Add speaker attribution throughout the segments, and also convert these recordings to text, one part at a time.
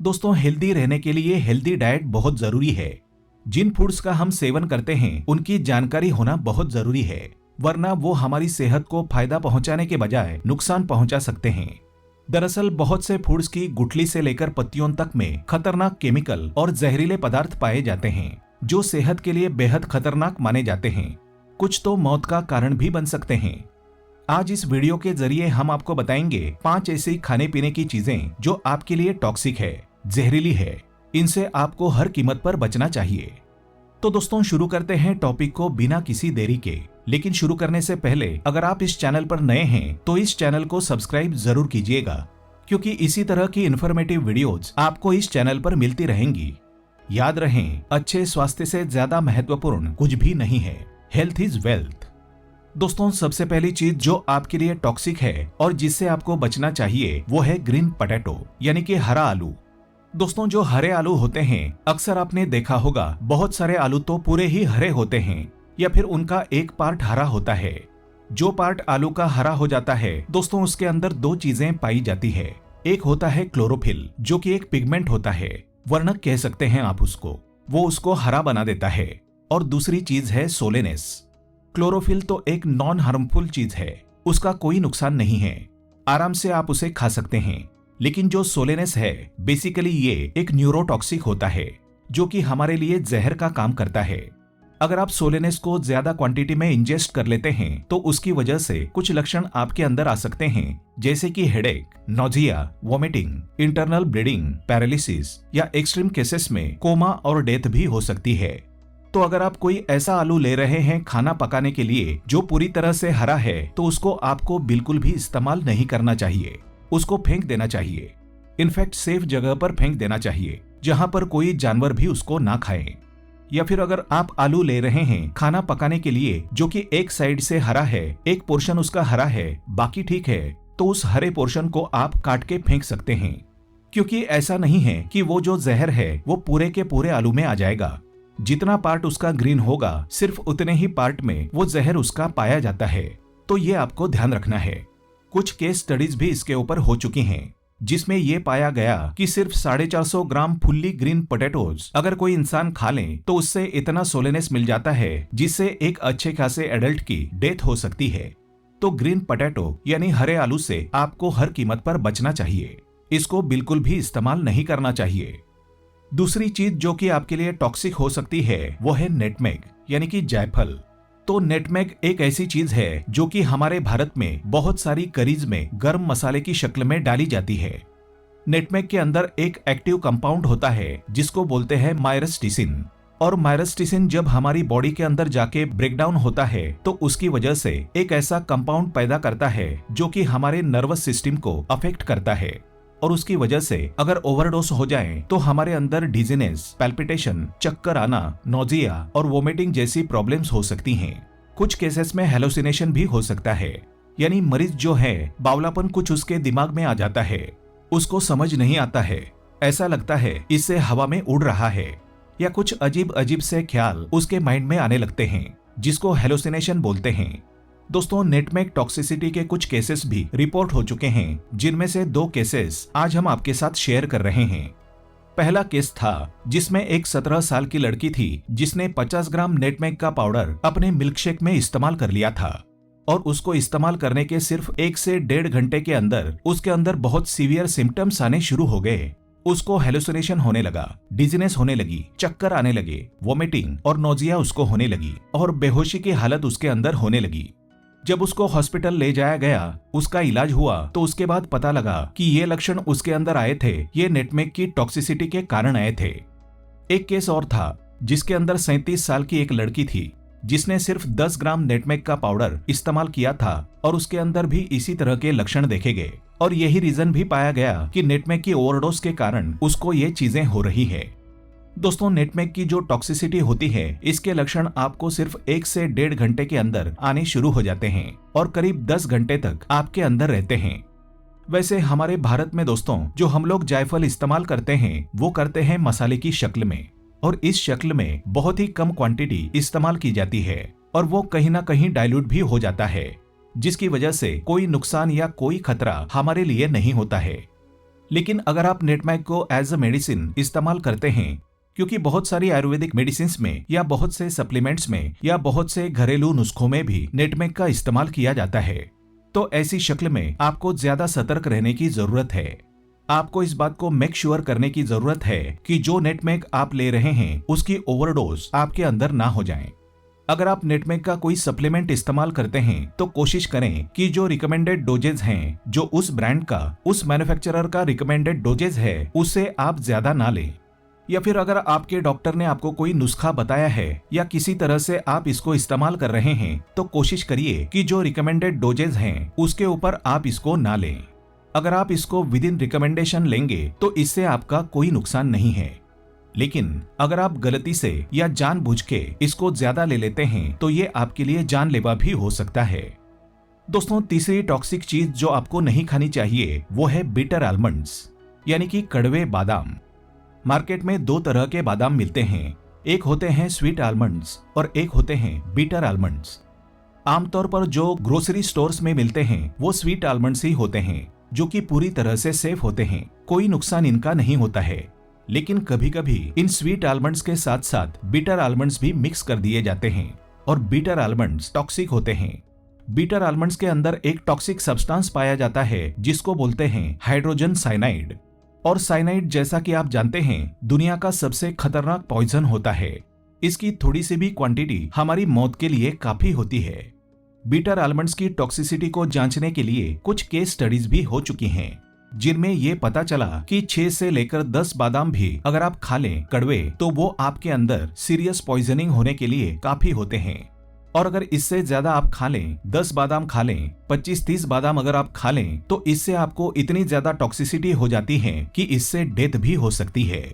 Speaker 1: दोस्तों, हेल्दी रहने के लिए हेल्दी डाइट बहुत जरूरी है। जिन फूड्स का हम सेवन करते हैं उनकी जानकारी होना बहुत जरूरी है, वरना वो हमारी सेहत को फायदा पहुंचाने के बजाय नुकसान पहुंचा सकते हैं। दरअसल बहुत से फूड्स की गुठली से लेकर पत्तियों तक में खतरनाक केमिकल और जहरीले पदार्थ पाए जाते हैं, जो सेहत के लिए बेहद खतरनाक माने जाते हैं। कुछ तो मौत का कारण भी बन सकते हैं। आज इस वीडियो के जरिए हम आपको बताएंगे 5 ऐसी खाने पीने की चीजें जो आपके लिए टॉक्सिक है, जहरीली है। इनसे आपको हर कीमत पर बचना चाहिए। तो दोस्तों, शुरू करते हैं टॉपिक को बिना किसी देरी के। लेकिन शुरू करने से पहले अगर आप इस चैनल पर नए हैं तो इस चैनल को सब्सक्राइब जरूर कीजिएगा, क्योंकि इसी तरह की इन्फॉर्मेटिव वीडियोज आपको इस चैनल पर मिलती रहेंगी। याद रहें, अच्छे स्वास्थ्य से ज्यादा महत्वपूर्ण कुछ भी नहीं है। Health is wealth. दोस्तों, सबसे पहली चीज जो आपके लिए टॉक्सिक है और जिससे आपको बचना चाहिए वो है ग्रीन पोटैटो, यानी कि हरा आलू। दोस्तों, जो हरे आलू होते हैं, अक्सर आपने देखा होगा बहुत सारे आलू तो पूरे ही हरे होते हैं या फिर उनका एक पार्ट हरा होता है। जो पार्ट आलू का हरा हो जाता है दोस्तों, उसके अंदर 2 चीजें पाई जाती है। एक होता है क्लोरोफिल, जो कि एक पिगमेंट होता है, वर्णक कह सकते हैं आप उसको। वो उसको हरा बना देता है। और दूसरी चीज है सोलेनेस। क्लोरोफिल तो एक नॉन हार्मफुल चीज है, उसका कोई नुकसान नहीं है, आराम से आप उसे खा सकते हैं। लेकिन जो सोलेनेस है, बेसिकली ये एक न्यूरोटॉक्सिक होता है, जो कि हमारे लिए जहर का काम करता है। अगर आप सोलेनेस को ज्यादा क्वांटिटी में इंजेस्ट कर लेते हैं तो उसकी वजह से कुछ लक्षण आपके अंदर आ सकते हैं, जैसे कि headache, nausea, vomiting, internal bleeding, paralysis या एक्सट्रीम केसेस में कोमा और डेथ भी हो सकती है। तो अगर आप कोई ऐसा आलू ले रहे हैं खाना पकाने के लिए जो पूरी तरह से हरा है, तो उसको आपको बिल्कुल भी इस्तेमाल नहीं करना चाहिए। उसको फेंक देना चाहिए। इनफैक्ट सेफ जगह पर फेंक देना चाहिए, जहां पर कोई जानवर भी उसको ना खाए। या फिर अगर आप आलू ले रहे हैं खाना पकाने के लिए जो कि एक साइड से हरा है, एक पोर्शन उसका हरा है, बाकी ठीक है, तो उस हरे पोर्शन को आप काट के फेंक सकते हैं। क्योंकि ऐसा नहीं है कि वो जो जहर है वो पूरे के पूरे आलू में आ जाएगा। जितना पार्ट उसका ग्रीन होगा, सिर्फ उतने ही पार्ट में वो जहर उसका पाया जाता है। तो ये आपको ध्यान रखना है। कुछ केस स्टडीज भी इसके ऊपर हो चुकी हैं, जिसमें ये पाया गया कि सिर्फ 450 ग्राम फुल्ली ग्रीन पोटैटोज अगर कोई इंसान खा ले तो उससे इतना सोलेनेस मिल जाता है जिससे एक अच्छे खासे एडल्ट की डेथ हो सकती है। तो ग्रीन पोटैटो यानी हरे आलू से आपको हर कीमत पर बचना चाहिए। इसको बिल्कुल भी इस्तेमाल नहीं करना चाहिए। दूसरी चीज जो कि आपके लिए टॉक्सिक हो सकती है वो है नेटमेग, यानी कि जायफल। तो नेटमेग एक ऐसी चीज है जो कि हमारे भारत में बहुत सारी करीज में गर्म मसाले की शक्ल में डाली जाती है। नेटमेग के अंदर एक एक्टिव कंपाउंड होता है जिसको बोलते हैं मायरस्टिसिन। और मायरस्टिसिन जब हमारी बॉडी के अंदर जाके ब्रेकडाउन होता है तो उसकी वजह से एक ऐसा कंपाउंड पैदा करता है जो कि हमारे नर्वस सिस्टम को अफेक्ट करता है। और उसकी वजह से अगर ओवरडोज हो जाए तो हमारे अंदर डिजीनेस, पैल्पिटेशन, चक्कर आना, नोजिया और वोमिटिंग जैसी प्रॉब्लम्स हो सकती हैं। कुछ केसेस में हेलुसिनेशन भी हो सकता है, यानी मरीज जो है बावलापन कुछ उसके दिमाग में आ जाता है, उसको समझ नहीं आता है, ऐसा लगता है इससे हवा में उड़ रहा है, या कुछ अजीब अजीब से ख्याल उसके माइंड में आने लगते हैं, जिसको हेलुसिनेशन बोलते हैं। दोस्तों, नेटमेग टॉक्सिसिटी के कुछ केसेस भी रिपोर्ट हो चुके हैं, जिनमें से 2 केसेस आज हम आपके साथ शेयर कर रहे हैं। पहला केस था जिसमें एक 17 साल की लड़की थी जिसने 50 ग्राम नेटमेग का पाउडर अपने मिल्कशेक में इस्तेमाल कर लिया था। और उसको इस्तेमाल करने के सिर्फ 1 से 1.5 घंटे के अंदर उसके अंदर बहुत सीवियर सिम्टम्स आने शुरू हो गए। उसको हेलुसिनेशन होने लगा, डिजीनेस होने लगी, चक्कर आने लगे, वोमिटिंग और नोजिया उसको होने लगी और बेहोशी की हालत उसके अंदर होने लगी। जब उसको हॉस्पिटल ले जाया गया, उसका इलाज हुआ, तो उसके बाद पता लगा कि ये लक्षण उसके अंदर आए थे, ये नेटमेग की टॉक्सिसिटी के कारण आए थे। एक केस और था जिसके अंदर 37 साल की एक लड़की थी जिसने सिर्फ 10 ग्राम नेटमेग का पाउडर इस्तेमाल किया था और उसके अंदर भी इसी तरह के लक्षण देखे गए। और यही रीजन भी पाया गया कि नेटमेग की ओवरडोज के कारण उसको ये चीजें हो रही है। दोस्तों, नेटमेग की जो टॉक्सिसिटी होती है, इसके लक्षण आपको सिर्फ 1 से 1.5 घंटे के अंदर आने शुरू हो जाते हैं और करीब 10 घंटे तक आपके अंदर रहते हैं। वैसे हमारे भारत में दोस्तों, जो हम लोग जायफल इस्तेमाल करते हैं वो करते हैं मसाले की शक्ल में, और इस शक्ल में बहुत ही कम क्वांटिटी इस्तेमाल की जाती है और वो कहीं ना कहीं डाइल्यूट भी हो जाता है, जिसकी वजह से कोई नुकसान या कोई खतरा हमारे लिए नहीं होता है। लेकिन अगर आप नेटमैग को एज अ मेडिसिन इस्तेमाल करते हैं, क्योंकि बहुत सारी आयुर्वेदिक मेडिसिन में या बहुत से सप्लीमेंट्स में या बहुत से घरेलू नुस्खों में भी नेटमैग का इस्तेमाल किया जाता है, तो ऐसी शक्ल में आपको ज्यादा सतर्क रहने की जरूरत है। आपको इस बात को मेक श्योर करने की जरूरत है कि जो नेटमैग आप ले रहे हैं उसकी ओवरडोज आपके अंदर ना हो जाए। अगर आप नेटमैग का कोई सप्लीमेंट इस्तेमाल करते हैं तो कोशिश करें कि जो रिकमेंडेड डोजेज हैं, जो उस ब्रांड का, उस मैन्युफैक्चरर का रिकमेंडेड डोजेज है, उससे आप ज्यादा ना लें। या फिर अगर आपके डॉक्टर ने आपको कोई नुस्खा बताया है या किसी तरह से आप इसको इस्तेमाल कर रहे हैं, तो कोशिश करिए कि जो रिकमेंडेड डोजेज हैं उसके ऊपर आप इसको ना लें। अगर आप इसको विद इन रिकमेंडेशन लेंगे तो इससे आपका कोई नुकसान नहीं है, लेकिन अगर आप गलती से या जानबूझ के इसको ज्यादा ले लेते हैं तो ये आपके लिए जानलेवा भी हो सकता है। दोस्तों, तीसरी टॉक्सिक चीज जो आपको नहीं खानी चाहिए वो है बिटर आलमंड्स, यानी कि कड़वे बादाम। मार्केट में दो तरह के बादाम मिलते हैं, एक होते हैं स्वीट आलमंड्स और एक होते हैं बिटर आलमंड्स। आमतौर पर जो ग्रोसरी स्टोर्स में मिलते हैं वो स्वीट आलमंड्स ही होते हैं, जो कि पूरी तरह से सेफ होते हैं, कोई नुकसान इनका नहीं होता है। लेकिन कभी कभी इन स्वीट आलमंड्स के साथ साथ बिटर आलमंड्स भी मिक्स कर दिए जाते हैं और बिटर आलमंड्स टॉक्सिक होते हैं। बिटर आलमंड्स के अंदर एक टॉक्सिक सब्सटेंस पाया जाता है जिसको बोलते हैं हाइड्रोजन साइनाइड। और साइनाइड, जैसा कि आप जानते हैं, दुनिया का सबसे खतरनाक पॉइजन होता है। इसकी थोड़ी सी भी क्वांटिटी हमारी मौत के लिए काफी होती है। बिटर आलमंड्स की टॉक्सिसिटी को जांचने के लिए कुछ केस स्टडीज भी हो चुकी हैं, जिनमें ये पता चला कि 6 से लेकर 10 बादाम भी अगर आप खा लें कड़वे, तो वो आपके अंदर सीरियस पॉइजनिंग होने के लिए काफी होते हैं। और अगर इससे ज्यादा आप खा लें, 10 बादाम खा लें, 25-30 बादाम अगर आप खा लें, तो इससे आपको इतनी ज्यादा टॉक्सिसिटी हो जाती है कि इससे डेथ भी हो सकती है।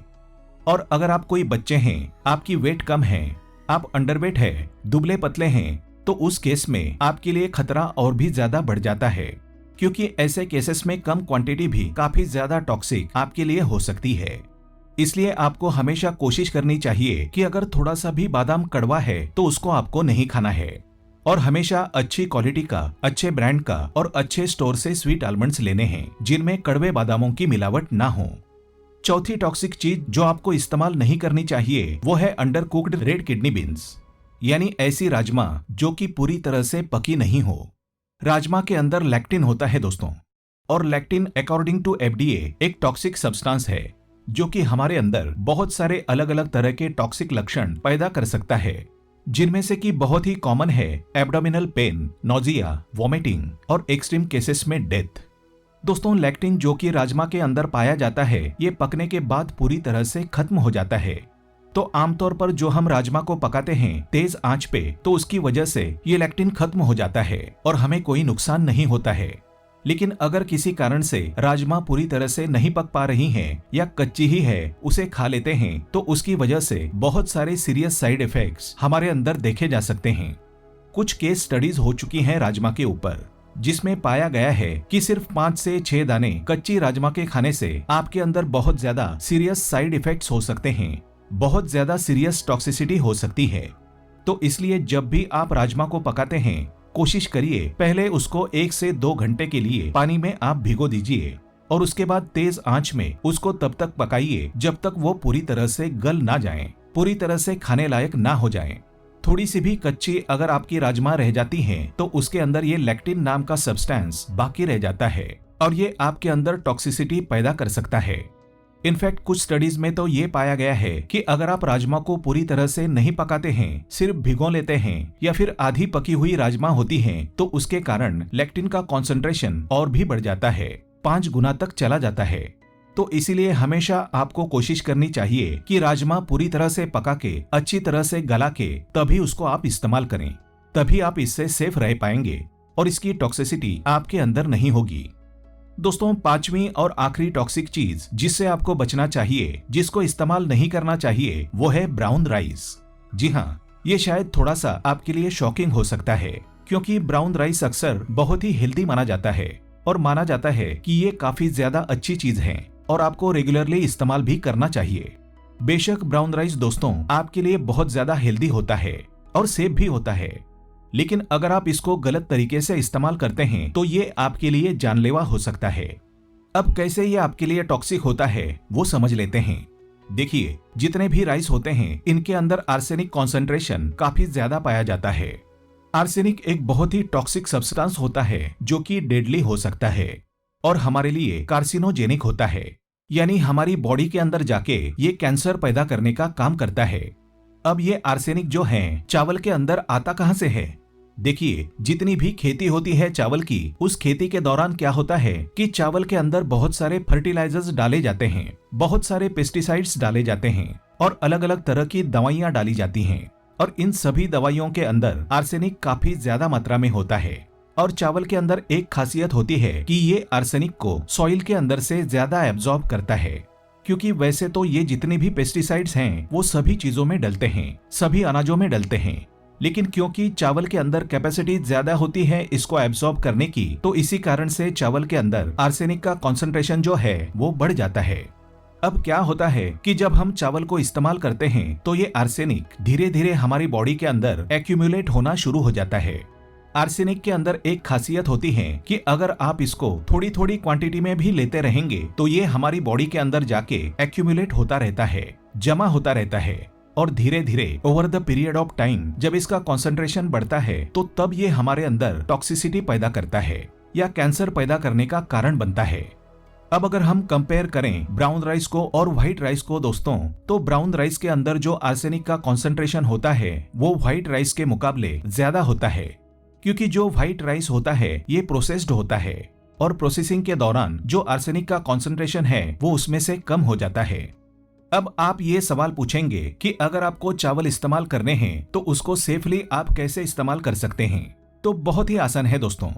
Speaker 1: और अगर आप कोई बच्चे हैं, आपकी वेट कम है, आप अंडरवेट है, दुबले पतले हैं, तो उस केस में आपके लिए खतरा और भी ज्यादा बढ़ जाता है, क्योंकि ऐसे केसेस में कम क्वांटिटी भी काफी ज्यादा टॉक्सिक आपके लिए हो सकती है। इसलिए आपको हमेशा कोशिश करनी चाहिए कि अगर थोड़ा सा भी बादाम कड़वा है तो उसको आपको नहीं खाना है, और हमेशा अच्छी क्वालिटी का, अच्छे ब्रांड का और अच्छे स्टोर से स्वीट आलमंड्स लेने हैं जिनमें कड़वे बादामों की मिलावट ना हो। चौथी टॉक्सिक चीज जो आपको इस्तेमाल नहीं करनी चाहिए वो है under cooked red kidney beans, यानी ऐसी राजमा जो कि पूरी तरह से पकी नहीं हो। राजमा के अंदर लैक्टिन होता है दोस्तों, और लैक्टिन अकॉर्डिंग टू FDA एक टॉक्सिक सब्सटेंस है जो कि हमारे अंदर बहुत सारे अलग अलग तरह के टॉक्सिक लक्षण पैदा कर सकता है, जिनमें से कि बहुत ही कॉमन है एब्डोमिनल पेन, नोजिया, वॉमिटिंग और एक्सट्रीम केसेस में डेथ। दोस्तों, लैक्टिन जो कि राजमा के अंदर पाया जाता है, ये पकने के बाद पूरी तरह से खत्म हो जाता है। तो आमतौर पर जो हम राजमा को पकाते हैं तेज आंच पे, तो उसकी वजह से ये लैक्टिन खत्म हो जाता है और हमें कोई नुकसान नहीं होता है। लेकिन अगर किसी कारण से राजमा पूरी तरह से नहीं पक पा रही हैं या कच्ची ही है, उसे खा लेते हैं, तो उसकी वजह से बहुत सारे सीरियस साइड इफेक्ट्स हमारे अंदर देखे जा सकते हैं। कुछ केस स्टडीज हो चुकी हैं राजमा के ऊपर, जिसमें पाया गया है कि सिर्फ 5 से 6 दाने कच्ची राजमा के खाने से आपके अंदर बहुत ज्यादा सीरियस साइड इफेक्ट्स हो सकते हैं, बहुत ज्यादा सीरियस टॉक्सिसिटी हो सकती है। तो इसलिए जब भी आप राजमा को पकाते हैं, कोशिश करिए पहले उसको 1 से 2 घंटे के लिए पानी में आप भिगो दीजिए और उसके बाद तेज आंच में उसको तब तक पकाइए जब तक वो पूरी तरह से गल ना जाएं, पूरी तरह से खाने लायक ना हो जाएं। थोड़ी सी भी कच्ची अगर आपकी राजमा रह जाती हैं, तो उसके अंदर ये लैक्टिन नाम का सब्सटेंस बाकी रह जाता है और ये आपके अंदर टॉक्सिसिटी पैदा कर सकता है। इनफैक्ट कुछ स्टडीज में तो ये पाया गया है कि अगर आप राजमा को पूरी तरह से नहीं पकाते हैं, सिर्फ भिगो लेते हैं या फिर आधी पकी हुई राजमा होती हैं, तो उसके कारण लैक्टिन का कॉन्सेंट्रेशन और भी बढ़ जाता है, 5 गुना तक चला जाता है। तो इसीलिए हमेशा आपको कोशिश करनी चाहिए कि राजमा पूरी तरह से पका के, अच्छी तरह से गला के, तभी उसको आप इस्तेमाल करें, तभी आप इससे सेफ रह पाएंगे और इसकी टॉक्सिसिटी आपके अंदर नहीं होगी। दोस्तों, 5वीं और आखिरी टॉक्सिक चीज जिससे आपको बचना चाहिए, जिसको इस्तेमाल नहीं करना चाहिए, वो है ब्राउन राइस। जी हाँ, ये शायद थोड़ा सा आपके लिए शॉकिंग हो सकता है, क्योंकि ब्राउन राइस अक्सर बहुत ही हेल्दी माना जाता है और माना जाता है कि ये काफी ज्यादा अच्छी चीज है और आपको रेगुलरली इस्तेमाल भी करना चाहिए। बेशक ब्राउन राइस दोस्तों आपके लिए बहुत ज्यादा हेल्दी होता है और सेफ भी होता है, लेकिन अगर आप इसको गलत तरीके से इस्तेमाल करते हैं तो ये आपके लिए जानलेवा हो सकता है। अब कैसे ये आपके लिए टॉक्सिक होता है वो समझ लेते हैं। देखिए, जितने भी राइस होते हैं इनके अंदर आर्सेनिक कॉन्सेंट्रेशन काफी ज्यादा पाया जाता है। आर्सेनिक एक बहुत ही टॉक्सिक सब्सटेंस होता है जो कि डेडली हो सकता है और हमारे लिए कार्सिनोजेनिक होता है, यानी हमारी बॉडी के अंदर जाके ये कैंसर पैदा करने का काम करता है। अब ये आर्सेनिक जो है चावल के अंदर आता कहां से है? देखिए, जितनी भी खेती होती है चावल की, उस खेती के दौरान क्या होता है कि चावल के अंदर बहुत सारे फर्टिलाइजर्स डाले जाते हैं, बहुत सारे पेस्टिसाइड्स डाले जाते हैं और अलग अलग तरह की दवाइयां डाली जाती हैं और इन सभी दवाइयों के अंदर आर्सेनिक काफी ज्यादा मात्रा में होता है। और चावल के अंदर एक खासियत होती है कि ये आर्सेनिक को सॉइल के अंदर से ज्यादा एब्जॉर्ब करता है, क्योंकि वैसे तो ये जितने भी पेस्टिसाइड्स हैं वो सभी चीजों में डलते हैं, सभी अनाजों में डलते हैं, लेकिन क्योंकि चावल के अंदर कैपेसिटी ज्यादा होती है इसको एब्जॉर्ब करने की, तो इसी कारण से चावल के अंदर आर्सेनिक का कॉन्सेंट्रेशन जो है वो बढ़ जाता है। अब क्या होता है कि जब हम चावल को इस्तेमाल करते हैं तो ये आर्सेनिक धीरे धीरे हमारी बॉडी के अंदर एक्यूमुलेट होना शुरू हो जाता है। आर्सेनिक के अंदर एक खासियत होती है कि अगर आप इसको थोड़ी थोड़ी क्वांटिटी में भी लेते रहेंगे तो ये हमारी बॉडी के अंदर जाके एक्यूमुलेट होता रहता है, जमा होता रहता है और धीरे धीरे over the period of time जब इसका कॉन्सेंट्रेशन बढ़ता है तो तब ये हमारे अंदर टॉक्सिसिटी पैदा करता है या कैंसर पैदा करने का कारण बनता है। अब अगर हम कंपेयर करें ब्राउन राइस को और व्हाइट राइस को दोस्तों, तो ब्राउन राइस के अंदर जो आर्सेनिक का कॉन्सेंट्रेशन होता है वो व्हाइट राइस के मुकाबले ज्यादा होता है, क्योंकि जो व्हाइट राइस होता है ये प्रोसेस्ड होता है और प्रोसेसिंग के दौरान जो आर्सेनिक का कॉन्सेंट्रेशन है वो उसमें से कम हो जाता है। अब आप ये सवाल पूछेंगे कि अगर आपको चावल इस्तेमाल करने हैं तो उसको सेफली आप कैसे इस्तेमाल कर सकते हैं? तो बहुत ही आसान है दोस्तों।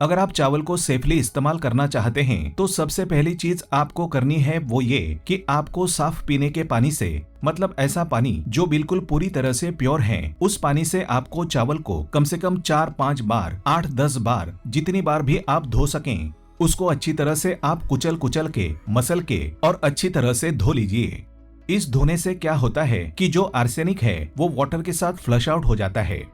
Speaker 1: अगर आप चावल को सेफली इस्तेमाल करना चाहते हैं तो सबसे पहली चीज आपको करनी है वो ये कि आपको साफ पीने के पानी से, मतलब ऐसा पानी जो बिल्कुल पूरी तरह से प्योर है, उस पानी से आपको चावल को कम से कम 4-5 बार, 8-10 बार, जितनी बार भी आप धो सकें, उसको अच्छी तरह से आप कुचल कुचल के, मसल के और अच्छी तरह से धो लीजिए। इस धोने से क्या होता है कि जो आर्सेनिक है वो वाटर के साथ फ्लश आउट हो जाता है।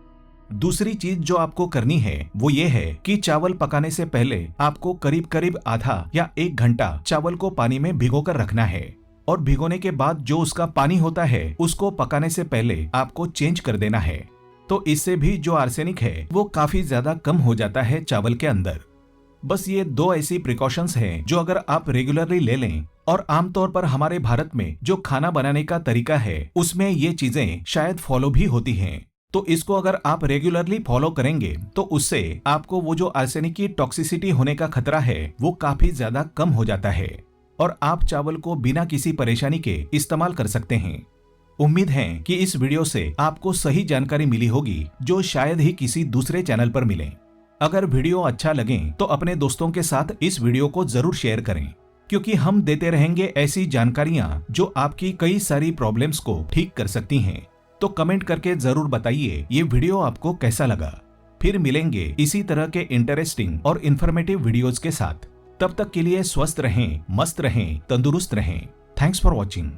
Speaker 1: दूसरी चीज जो आपको करनी है वो ये है कि चावल पकाने से पहले आपको करीब करीब आधा या 1 घंटा चावल को पानी में भिगोकर रखना है और भिगोने के बाद जो उसका पानी होता है उसको पकाने से पहले आपको चेंज कर देना है। तो इससे भी जो आर्सेनिक है वो काफी ज्यादा कम हो जाता है चावल के अंदर। बस ये 2 ऐसी प्रिकॉशंस हैं जो अगर आप रेगुलरली ले लें, और आमतौर पर हमारे भारत में जो खाना बनाने का तरीका है उसमें ये चीजें शायद फॉलो भी होती हैं, तो इसको अगर आप रेगुलरली फॉलो करेंगे तो उससे आपको वो जो आर्सेनिक की टॉक्सिसिटी होने का खतरा है वो काफी ज्यादा कम हो जाता है और आप चावल को बिना किसी परेशानी के इस्तेमाल कर सकते हैं। उम्मीद है कि इस वीडियो से आपको सही जानकारी मिली होगी जो शायद ही किसी दूसरे चैनल पर मिले। अगर वीडियो अच्छा लगे तो अपने दोस्तों के साथ इस वीडियो को जरूर शेयर करें, क्योंकि हम देते रहेंगे ऐसी जानकारियां जो आपकी कई सारी प्रॉब्लम्स को ठीक कर सकती हैं। तो कमेंट करके जरूर बताइए ये वीडियो आपको कैसा लगा। फिर मिलेंगे इसी तरह के इंटरेस्टिंग और इन्फॉर्मेटिव वीडियोस के साथ। तब तक के लिए स्वस्थ रहें, मस्त रहें, तंदुरुस्त रहें। Thanks for watching.